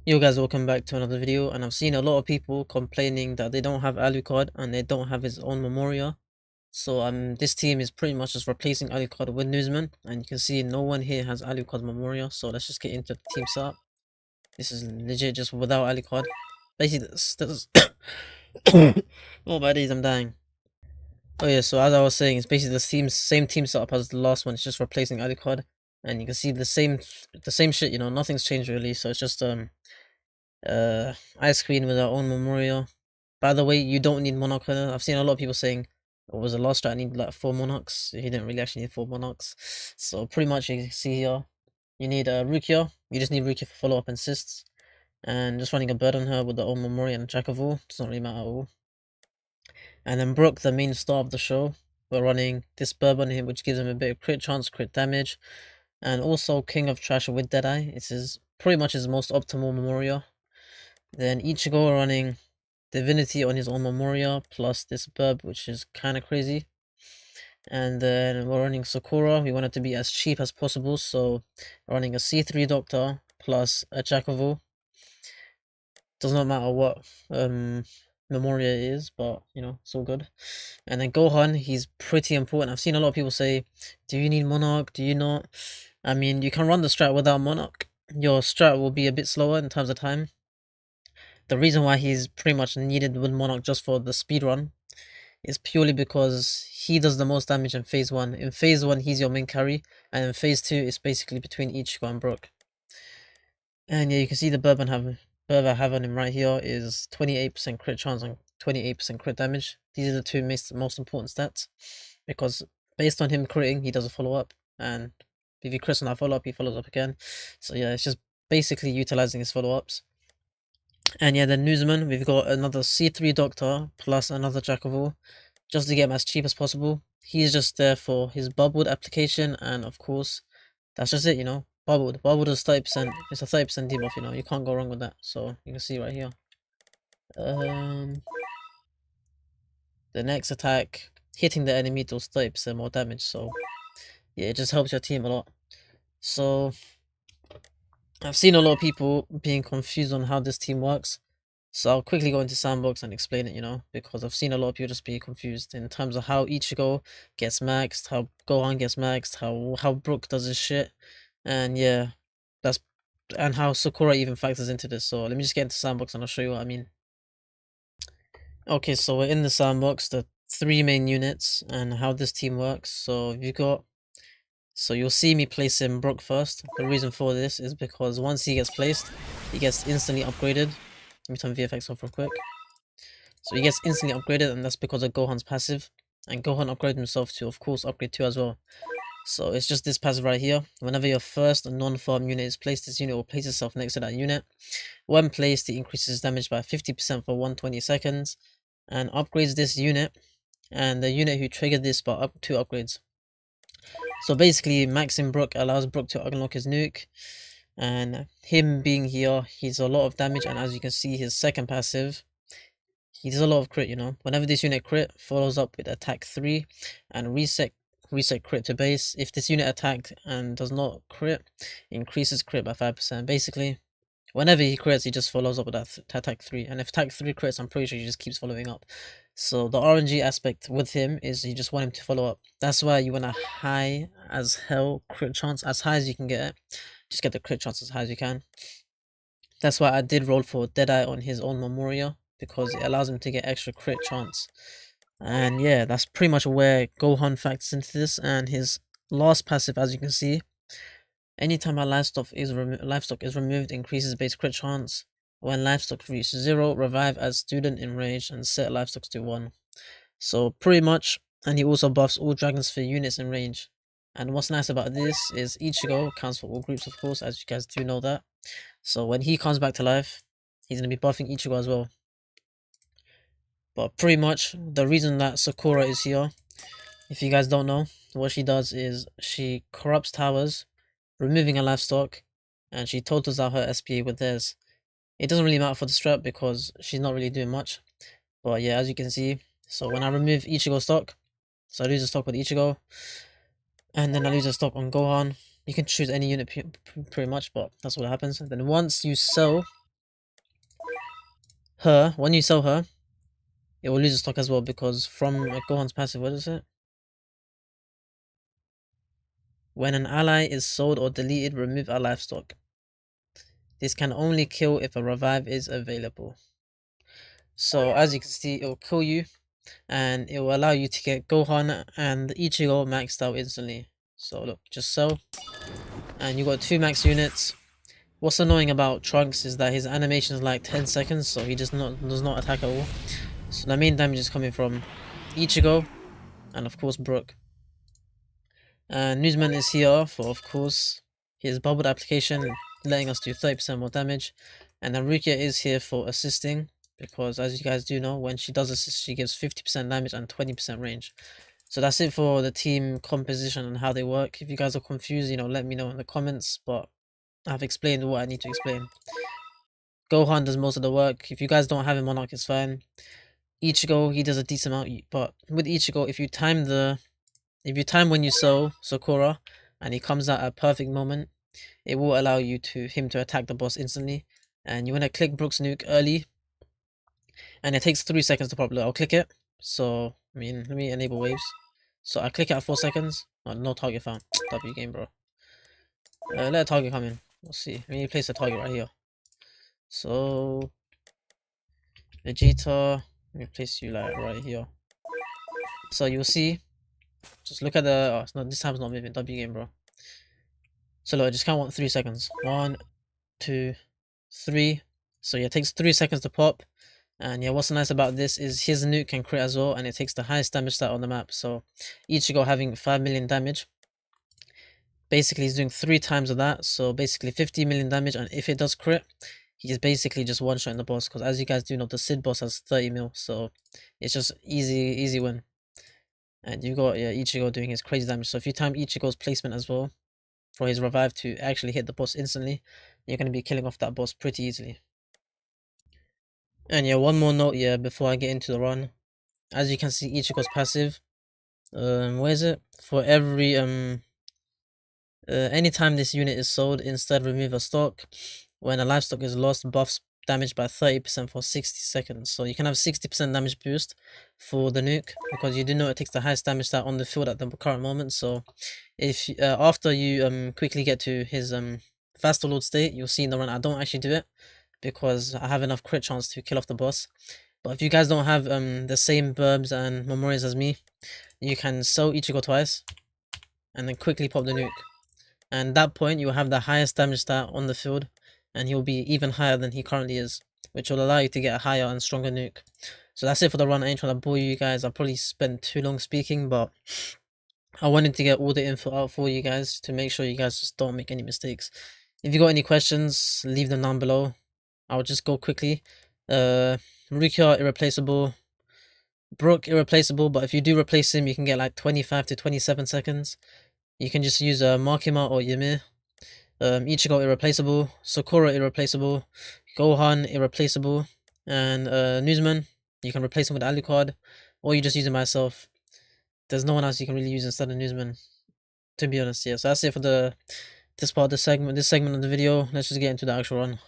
Yo guys, welcome back to another video, and I've seen a lot of people complaining that they don't have Alucard and they don't have his own Memoria. So this team is pretty much just replacing Alucard with Newsman, and you can see no one here has Alucard Memoria, so let's just get into the team setup. This is legit just without Alucard. Basically, this oh my days, I'm dying. Oh yeah, so as I was saying, it's basically the same team setup as the last one, it's just replacing Alucard. And you can see the same shit, nothing's changed really, so it's just Ice Queen with our own Memoria. By the way, you don't need Monarch here. I've seen a lot of people saying, "What was the last strat? I need like 4 Monarchs." He didn't really actually need 4 Monarchs. So pretty much you can see here, you need Rukia. You just need Rukia for follow-up assists. And just running a bird on her with the own Memoria and Jack of all. Doesn't really matter at all. And then Brook, the main star of the show. We're running this bird on him, which gives him a bit of crit chance, crit damage. And also King of Trash with Deadeye. It's pretty much his most optimal Memoria. Then Ichigo running Divinity on his own Memoria, plus this Burb, which is kind of crazy. And then we're running Sakura. We want it to be as cheap as possible, so running a C3 Doctor plus a Jack of all. Does not matter what Memoria is, but it's all good. And then Gohan, he's pretty important. I've seen a lot of people say, do you need Monarch? Do you not? I mean, you can run the strat without Monarch. Your strat will be a bit slower in terms of time. The reason why he's pretty much needed with Monarch just for the speed run is purely because he does the most damage in phase 1. In phase 1, he's your main carry, and in phase 2, it's basically between Ichigo and Brook. And yeah, you can see the Burb I have on him right here is 28% crit chance and 28% crit damage. These are the two most important stats, because based on him critting, he does a follow-up, and if he crits on that follow-up, he follows up again. So yeah, it's just basically utilizing his follow-ups. And yeah, the Newsman, we've got another C3 Doctor plus another Jack of all, just to get him as cheap as possible. He's just there for his bubbled application, and of course, that's just it, Bubbled. Bubbled is 30%. It's a 30% debuff, you can't go wrong with that. So you can see right here. The next attack, hitting the enemy does 30% more damage, so yeah, it just helps your team a lot. So I've seen a lot of people being confused on how this team works. So I'll quickly go into Sandbox and explain it, because I've seen a lot of people just be confused in terms of how Ichigo gets maxed, how Gohan gets maxed, how Brook does his shit, and yeah, that's and how Sakura even factors into this. So let me just get into Sandbox and I'll show you what I mean. Okay, so we're in the Sandbox, the 3 main units and how this team works. So you'll see me place in Brook first. The reason for this is because once he gets placed, he gets instantly upgraded. Let me turn VFX off real quick. So he gets instantly upgraded, and that's because of Gohan's passive. And Gohan upgraded himself to, of course, upgrade 2 as well. So it's just this passive right here. Whenever your first non-farm unit is placed, this unit will place itself next to that unit. When placed, it increases damage by 50% for 120 seconds. And upgrades this unit, and the unit who triggered this by up 2 upgrades. So basically, maxing Brook allows Brook to unlock his nuke. And him being here, he's a lot of damage, and as you can see, his second passive, he does a lot of crit, Whenever this unit crit, follows up with attack 3 and reset crit to base. If this unit attacked and does not crit, increases crit by 5%. Basically, whenever he crits, he just follows up with that attack 3. And if attack 3 crits, I'm pretty sure he just keeps following up. So the RNG aspect with him is you just want him to follow up. That's why you want a high as hell crit chance, as high as you can get it. Just get the crit chance as high as you can. That's why I did roll for Deadeye on his own Memoria, because it allows him to get extra crit chance. And yeah, that's pretty much where Gohan factors into this. And his last passive, as you can see, anytime a livestock is removed, increases base crit chance. When livestock reaches 0, revive as student in range and set livestock to 1. So pretty much, and he also buffs all Dragon Sphere units in range. And what's nice about this is Ichigo counts for all groups, of course, as you guys do know that. So when he comes back to life, he's going to be buffing Ichigo as well. But pretty much, the reason that Sakura is here, if you guys don't know, what she does is she corrupts towers, removing a livestock, and she totals out her SPA with theirs. It doesn't really matter for the strat because she's not really doing much. But yeah, as you can see, so when I remove Ichigo stock, so I lose a stock with Ichigo, and then I lose a stock on Gohan. You can choose any unit pretty much, but that's what happens. And then once you sell her, when you sell her, it will lose the stock as well, because from Gohan's passive, what is it? When an ally is sold or deleted, remove a livestock. This can only kill if a revive is available. So as you can see, it will kill you, and it will allow you to get Gohan and Ichigo maxed out instantly. So look, just sell, and you got 2 max units. What's annoying about Trunks is that his animation is like 10 seconds, so he does not attack at all. So the main damage is coming from Ichigo, and of course Brook. And Newsman is here for, of course, his bubbled application, letting us do 30% more damage. And then Rukia is here for assisting, because as you guys do know, when she does assist, she gives 50% damage and 20% range. So that's it for the team composition and how they work. If you guys are confused, let me know in the comments, but I've explained what I need to explain. Gohan does most of the work. If you guys don't have him Monarch, it's fine. Ichigo, he does a decent amount, but with Ichigo, if you time when you sell Sakura and he comes at a perfect moment, it will allow him to attack the boss instantly. And you want to click Brook's nuke early, and it takes 3 seconds to pop. I'll click it. So let me enable waves. So I click it at 4 seconds. Oh, no target found. W game, bro. Let a target come in. We'll see. Let me place a target right here. So Vegeta, let me place you like right here. So you'll see. Just look at the. Oh, it's not. This time's not moving. W game, bro. So look, just count 3 seconds. 1, 2, 3. So yeah, it takes 3 seconds to pop. And yeah, what's nice about this is his nuke can crit as well, and it takes the highest damage stat on the map. So Ichigo having 5 million damage, basically he's doing 3 times of that. So basically 50 million damage, and if it does crit, he's basically just one-shotting the boss. Because as you guys do know, the Cid boss has 30 mil, so it's just easy win. And you got Ichigo doing his crazy damage. So if you time Ichigo's placement as well for his revive to actually hit the boss instantly, you're going to be killing off that boss pretty easily. And yeah, one more note before I get into the run. As you can see, Ichigo's passive, where is it? For every anytime this unit is sold, instead remove a stock. When a livestock is lost, buffs damage by 30% for 60 seconds. So you can have 60% damage boost for the nuke, because you do know it takes the highest damage stat on the field at the current moment. So if after you quickly get to his faster lord state, you'll see in the run I don't actually do it, because I have enough crit chance to kill off the boss. But if you guys don't have the same burbs and memories as me, you can sell Ichigo twice and then quickly pop the nuke. And at that point, you will have the highest damage stat on the field, and he'll be even higher than he currently is, which will allow you to get a higher and stronger nuke. So that's it for the run. I ain't trying to bore you guys. I probably spent too long speaking, but I wanted to get all the info out for you guys to make sure you guys just don't make any mistakes. If you got any questions, leave them down below. I'll just go quickly. Rukia irreplaceable. Brook irreplaceable, but if you do replace him, you can get like 25 to 27 seconds. You can just use Makima or Ymir. Ichigo irreplaceable. Sakura irreplaceable. Gohan irreplaceable. And Newsman, you can replace him with Alucard, or you just use him myself. There's no one else you can really use instead of Newsman, to be honest. Yeah, so that's it for this segment of the video. Let's just get into the actual run.